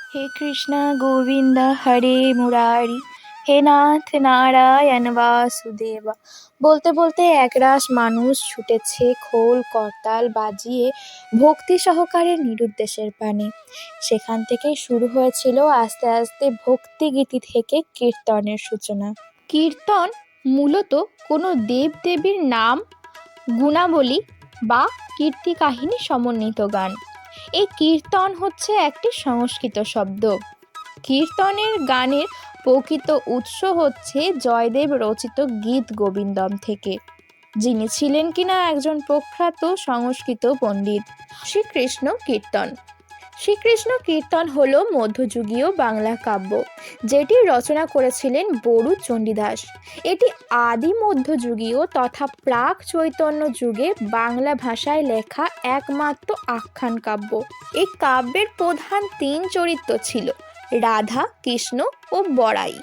हे कृष्ण गोविंद हरे मुरारी, হে নাথ নারায়ণ বাসুদেবা। বলতে বলতে একরাশ মানুষ ছুটেছে খোল করতাল বাজিয়ে ভক্তি সহকারে নিরুদ্দেশের পানে। সেখান থেকেই শুরু হয়েছিল আস্তে আস্তে ভক্তিগীতি থেকে কীর্তনের সূচনা। কীর্তন মূলত কোনো দেবদেবীর নাম, গুণাবলী বা কীর্তি কাহিনী সমন্বিত গান। এই কীর্তন হচ্ছে একটি সংস্কৃত শব্দ। কীর্তনের গানের প্রকৃত উৎস হচ্ছে জয়দেব রচিত গীত গোবিন্দম থেকে, যিনি ছিলেন কিনা একজন প্রখ্যাত সংস্কৃত পণ্ডিত। শ্রীকৃষ্ণ কীর্তন। শ্রীকৃষ্ণ কীর্তন হলো মধ্যযুগীয় বাংলা কাব্য, যেটি রচনা করেছিলেন বড়ু চণ্ডীদাস। এটি আদি মধ্যযুগীয় তথা প্রাক চৈতন্য যুগে বাংলা ভাষায় লেখা একমাত্র আখ্যান কাব্য। এই কাব্যের প্রধান 3 চরিত্র ছিল রাধা, কৃষ্ণ ও বড়াই।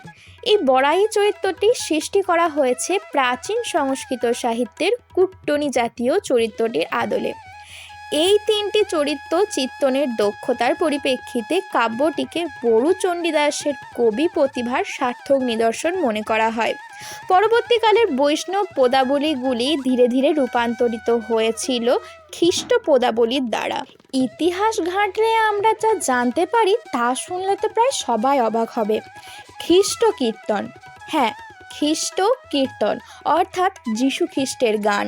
এই বড়াই চরিত্রটি সৃষ্টি করা হয়েছে প্রাচীন সংস্কৃত সাহিত্যের কুট্টনী জাতীয় চরিত্রটির আদলে। এই 3টি চরিত্র চিত্রণের দক্ষতার পরিপ্রেক্ষিতে কাব্যটিকে বড়ু চণ্ডীদাসের কবি প্রতিভার সার্থক নিদর্শন মনে করা হয়। পরবর্তীকালের বৈষ্ণব পদাবলীগুলি ধীরে ধীরে রূপান্তরিত হয়েছিল খ্রিস্ট পদাবলীর দ্বারা। ইতিহাস ঘাঁটলে আমরা যা জানতে পারি তা শুনলে তো প্রায় সবাই অবাক হবে। খ্রিস্ট কীর্তন, হ্যাঁ, খ্রিস্ট কীর্তন অর্থাৎ যীশু খ্রিস্টের গান।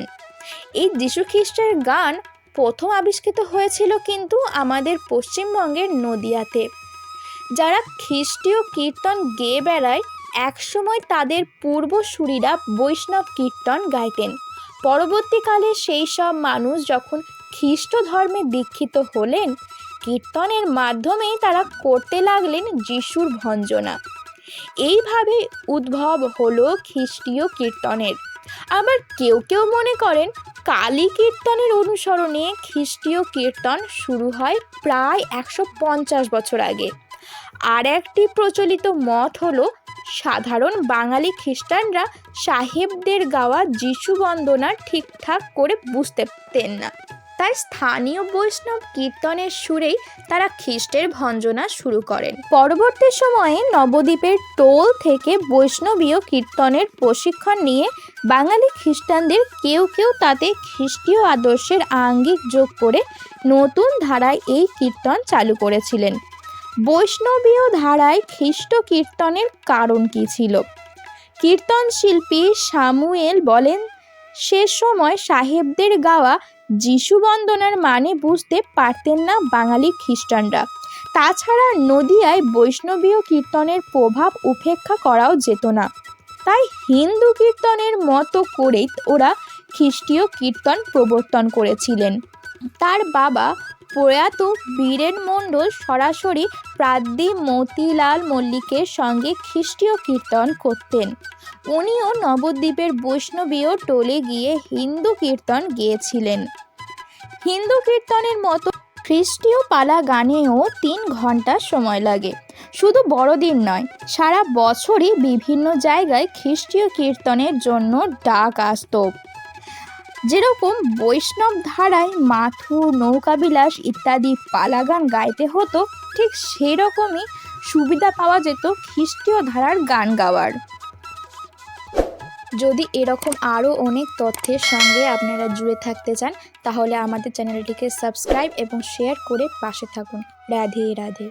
এই যীশু খ্রিস্টের গান প্রথম আবিষ্কৃত হয়েছিল কিন্তু আমাদের পশ্চিমবঙ্গের নদিয়াতে। যারা খ্রিস্টীয় কীর্তন গেয়ে বেড়ায় একসময় তাদের পূর্বসূরীরা বৈষ্ণব কীর্তন গাইতেন। পরবর্তীকালে সেই সব মানুষ যখন খ্রিস্ট ধর্মে দীক্ষিত হলেন, কীর্তনের মাধ্যমেই তারা করতে লাগলেন যিশুর ভঞ্জনা। এইভাবে উদ্ভব হলো খ্রিস্টীয় কীর্তনের। আবার কেউ কেউ মনে করেন কালী কীর্তনের অনুসরণে খ্রিস্টীয় কীর্তন শুরু হয় প্রায় 150 বছর আগে। আর একটি প্রচলিত মত হলো সাধারণ বাঙালি খ্রিস্টানরা সাহেবদের গাওয়া যিশু বন্দনা ঠিকঠাক করে বুঝতে পারতেন না, তাই স্থানীয় বৈষ্ণব কীর্তনের সুরেই তারা খ্রিস্টের ভঞ্জনা শুরু করেন। পরবর্তী সময়ে নবদ্বীপের টোল থেকে বৈষ্ণবীয় কীর্তনের প্রশিক্ষণ নিয়ে বাঙালি খ্রিস্টানদের কেউ কেউ তাতে খ্রিস্টীয় আদর্শের আঙ্গিক যোগ করে নতুন ধারায় এই কীর্তন চালু করেছিলেন। বৈষ্ণবীয় ধারায় খ্রিস্ট কীর্তনের কারণ কী ছিল? কীর্তন শিল্পী সামুয়েল বলেন, সে সময় সাহেবদের গাওয়া যিশু বন্দনার মানে বুঝতে পারতেন না বাঙালি খ্রিস্টানরা। তাছাড়া নদিয়ায় বৈষ্ণবীয় কীর্তনের প্রভাব উপেক্ষা করাও যেত না, তাই হিন্দু কীর্তনের মতো করেই ওরা খ্রিস্টীয় কীর্তন প্রবর্তন করেছিলেন। তার বাবা প্রয়াত বীরেন মণ্ডল সরাসরি প্রাদ্যী মতিলাল মল্লিকের সঙ্গে খ্রিস্টীয় কীর্তন করতেন। উনিও নবদ্বীপের বৈষ্ণবীয় টোলে গিয়ে হিন্দু কীর্তন গেয়েছিলেন। হিন্দু কীর্তনের মতো খ্রিস্টীয় পালা গানেও 3 ঘন্টা সময় লাগে। শুধু বড়দিন নয়, সারা বছরই বিভিন্ন জায়গায় খ্রিস্টীয় কীর্তনের জন্য ডাক আসত। যেরকম বৈষ্ণব ধারায় মাথু, নৌকাবিলাস ইত্যাদি পালাগান গাইতে হতো, ঠিক সেরকমই সুবিধা পাওয়া যেত খ্রিস্টীয় ধারার গান গাওয়ার। যদি এরকম আরও অনেক তথ্যের সঙ্গে আপনারা জুড়ে থাকতে চান তাহলে আমাদের চ্যানেলটিকে সাবস্ক্রাইব এবং শেয়ার করে পাশে থাকুন। রাধে রাধে।